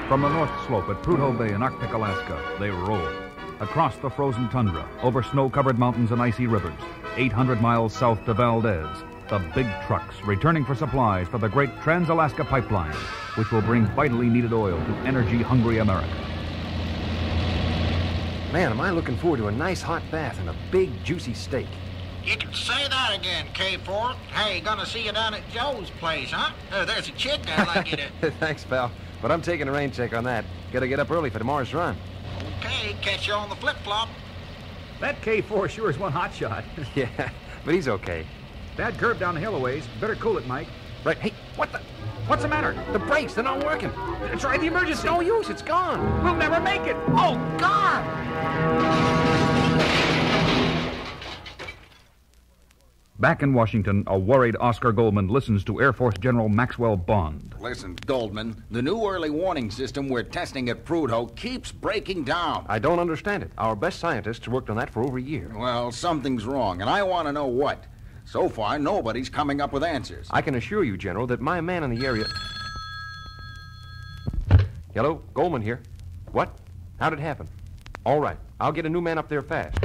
From the North Slope at Prudhoe Bay in Arctic Alaska, they roll. Across the frozen tundra, over snow-covered mountains and icy rivers, 800 miles south to Valdez, the big trucks returning for supplies for the great Trans-Alaska Pipeline, which will bring vitally needed oil to energy-hungry America. Man, am I looking forward to a nice hot bath and a big, juicy steak. You can say that again, K4. Hey, gonna see you down at Joe's place, huh? There's a chick I'd like you to... Thanks, pal. But I'm taking a rain check on that. Gotta get up early for tomorrow's run. Okay, catch you on the flip-flop. That K4 sure is one hot shot. Yeah, but he's okay. Bad curve down the hill a ways. Better cool it, Mike. Right, hey, what's the matter? The brakes, they're not working. Try the emergency. It's no use, it's gone. We'll never make it. Oh, God! Back in Washington, a worried Oscar Goldman listens to Air Force General Maxwell Bond. Listen, Goldman, the new early warning system we're testing at Prudhoe keeps breaking down. I don't understand it. Our best scientists worked on that for over a year. Well, something's wrong, and I want to know what. So far, nobody's coming up with answers. I can assure you, General, that my man in the area... Hello, Goldman here. What? How'd it happen? All right, I'll get a new man up there fast.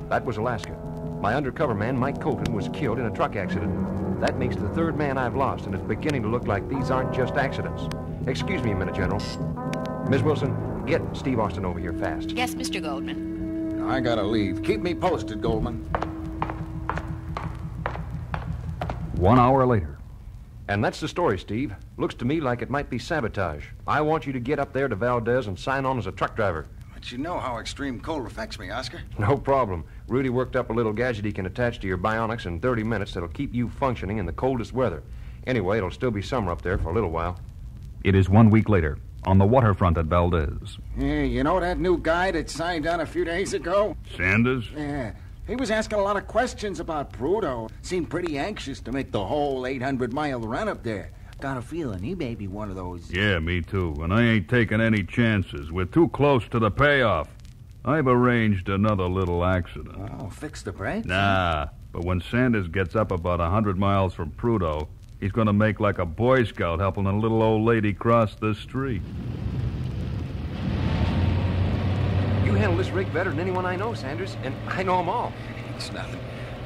That was Alaska. My undercover man, Mike Colton, was killed in a truck accident. That makes the third man I've lost, and it's beginning to look like these aren't just accidents. Excuse me a minute, General. Miss Wilson, get Steve Austin over here fast. Yes, Mr. Goldman. I gotta leave. Keep me posted, Goldman. 1 hour later. And that's the story, Steve. Looks to me like it might be sabotage. I want you to get up there to Valdez and sign on as a truck driver. But you know how extreme cold affects me, Oscar. No problem. Rudy worked up a little gadget he can attach to your bionics in 30 minutes that'll keep you functioning in the coldest weather. Anyway, it'll still be summer up there for a little while. It is 1 week later, on the waterfront at Valdez. Hey, you know that new guy that signed on a few days ago? Sanders? Yeah. He was asking a lot of questions about Prudhoe. Seemed pretty anxious to make the whole 800-mile run up there. Got a feeling he may be one of those... Yeah, me too. And I ain't taking any chances. We're too close to the payoff. I've arranged another little accident. Oh, fix the brakes? Nah, but when Sanders gets up about 100 miles from Prudhoe, he's going to make like a Boy Scout helping a little old lady cross the street. You handle this rig better than anyone I know, Sanders, and I know them all. It's nothing.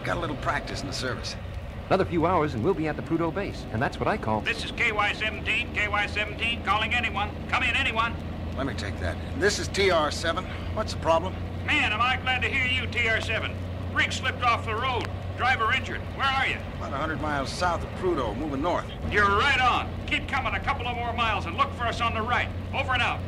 Got a little practice in the service. Another few hours and we'll be at the Prudhoe base, and that's what I call... This is KY-17, KY-17, calling anyone. Come in, anyone. Let me take that. This is TR-7. What's the problem? Man, am I glad to hear you, TR-7. Rig slipped off the road. Driver injured. Where are you? About 100 miles south of Prudhoe, moving north. You're right on. Keep coming a couple of more miles and look for us on the right. Over and out.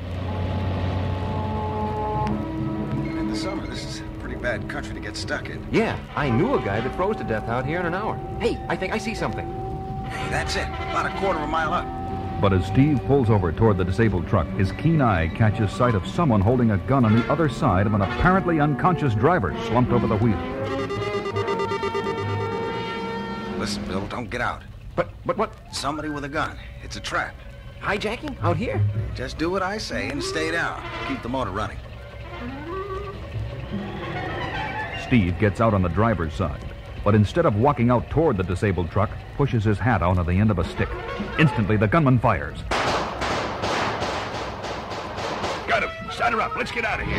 In the summer, this is pretty bad country to get stuck in. Yeah, I knew a guy that froze to death out here in an hour. Hey, I think I see something. Hey, that's it. About a quarter of a mile up. But as Steve pulls over toward the disabled truck, his keen eye catches sight of someone holding a gun on the other side of an apparently unconscious driver slumped over the wheel. Listen, Bill, don't get out. But what? Somebody with a gun. It's a trap. Hijacking? Out here? Just do what I say and stay down. Keep the motor running. Steve gets out on the driver's side, but instead of walking out toward the disabled truck, pushes his hat out on the end of a stick. Instantly, the gunman fires. Got him. Sign her up. Let's get out of here.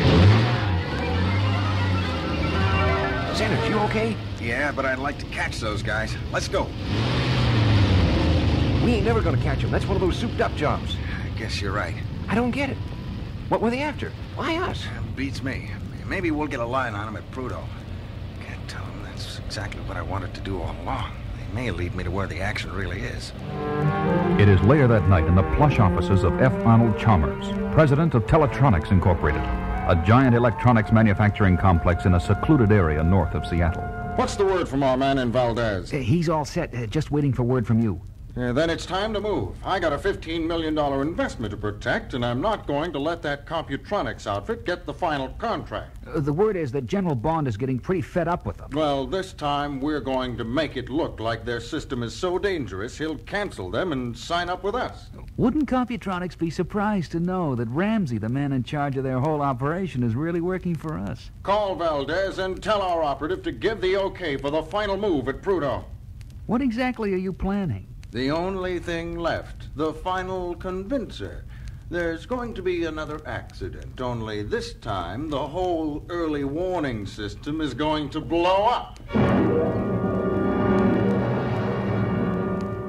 Sanders, you okay? Yeah, but I'd like to catch those guys. Let's go. We ain't never gonna catch them. That's one of those souped-up jobs. I guess you're right. I don't get it. What were they after? Why us? Beats me. Maybe we'll get a line on them at Prudhoe. Can't tell them that's exactly what I wanted to do all along. They may lead me to where the action really is. It is later that night in the plush offices of F. Arnold Chalmers, president of Teletronics Incorporated, a giant electronics manufacturing complex in a secluded area north of Seattle. What's the word from our man in Valdez? He's all set. Just waiting for word from you. Then it's time to move. I got a $15 million investment to protect, and I'm not going to let that Computronics outfit get the final contract. The word is that General Bond is getting pretty fed up with them. Well, this time we're going to make it look like their system is so dangerous he'll cancel them and sign up with us. Wouldn't Computronics be surprised to know that Ramsey, the man in charge of their whole operation, is really working for us? Call Valdez and tell our operative to give the okay for the final move at Prudhoe. What exactly are you planning? The only thing left, the final convincer. There's going to be another accident, only this time the whole early warning system is going to blow up.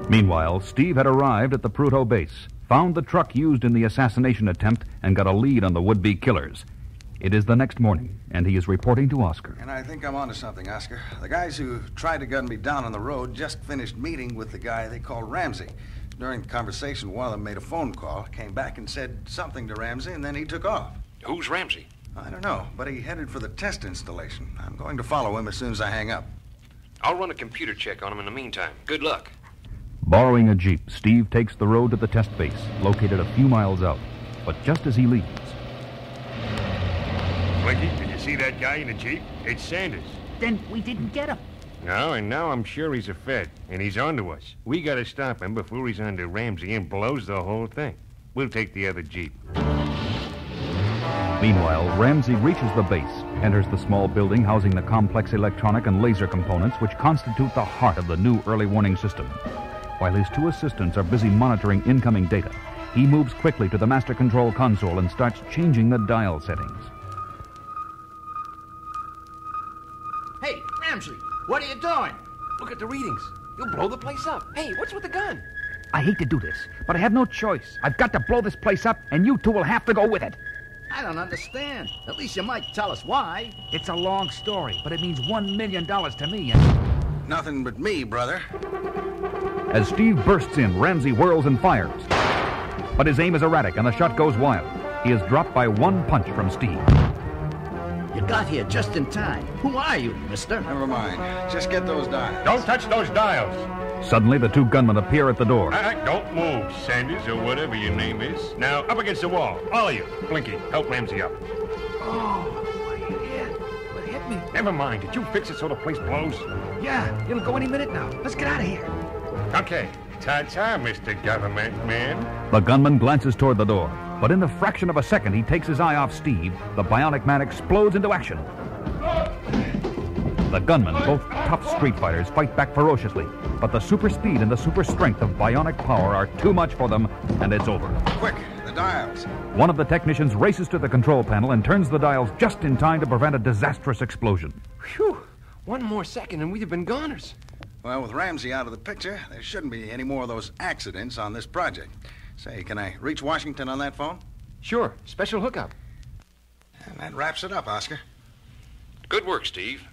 Meanwhile, Steve had arrived at the Prudhoe base, found the truck used in the assassination attempt, and got a lead on the would-be killers. It is the next morning, and he is reporting to Oscar. And I think I'm onto something, Oscar. The guys who tried to gun me down on the road just finished meeting with the guy they called Ramsey. During the conversation, one of them made a phone call, came back and said something to Ramsey, and then he took off. Who's Ramsey? I don't know, but he headed for the test installation. I'm going to follow him as soon as I hang up. I'll run a computer check on him in the meantime. Good luck. Borrowing a Jeep, Steve takes the road to the test base, located a few miles out. But just as he leaves... Blinky, did you see that guy in the Jeep? It's Sanders. Then we didn't get him. No, and now I'm sure he's a Fed, and he's onto us. We gotta stop him before he's onto Ramsey and blows the whole thing. We'll take the other Jeep. Meanwhile, Ramsey reaches the base, enters the small building housing the complex electronic and laser components which constitute the heart of the new early warning system. While his two assistants are busy monitoring incoming data, he moves quickly to the master control console and starts changing the dial settings. Hey, Ramsey, what are you doing? Look at the readings. You'll blow the place up. Hey, what's with the gun? I hate to do this, but I have no choice. I've got to blow this place up, and you two will have to go with it. I don't understand. At least you might tell us why. It's a long story, but it means $1 million to me, and... Nothing but me, brother. As Steve bursts in, Ramsey whirls and fires. But his aim is erratic, and the shot goes wild. He is dropped by one punch from Steve. You got here just in time. Who are you, mister? Never mind. Just get those dials. Don't touch those dials. Suddenly, the two gunmen appear at the door. Don't move, Sanders, or whatever your name is. Now, up against the wall. All of you. Blinky, help Ramsey up. Oh, my head. What hit me? Never mind. Did you fix it so the place blows? Yeah, it'll go any minute now. Let's get out of here. Okay. Ta-ta, Mr. Government Man. The gunman glances toward the door, but in the fraction of a second he takes his eye off Steve. The bionic man explodes into action. The gunmen, both tough street fighters, fight back ferociously, but the super speed and the super strength of bionic power are too much for them, and it's over. Quick, the dials. One of the technicians races to the control panel and turns the dials just in time to prevent a disastrous explosion. Phew. One more second and we'd have been goners. Well, with Ramsey out of the picture, there shouldn't be any more of those accidents on this project. Say, can I reach Washington on that phone? Sure. Special hookup. And that wraps it up, Oscar. Good work, Steve.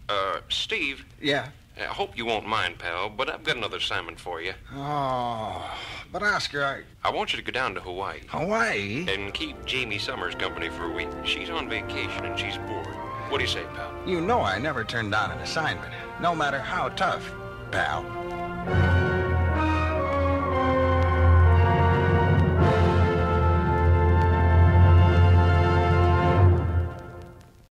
Steve? Yeah? I hope you won't mind, pal, but I've got another assignment for you. Oh, but Oscar, I want you to go down to Hawaii. Hawaii? And keep Jamie Summers company for a week. She's on vacation and she's bored. What do you say, pal? You know I never turn down an assignment, no matter how tough, pal.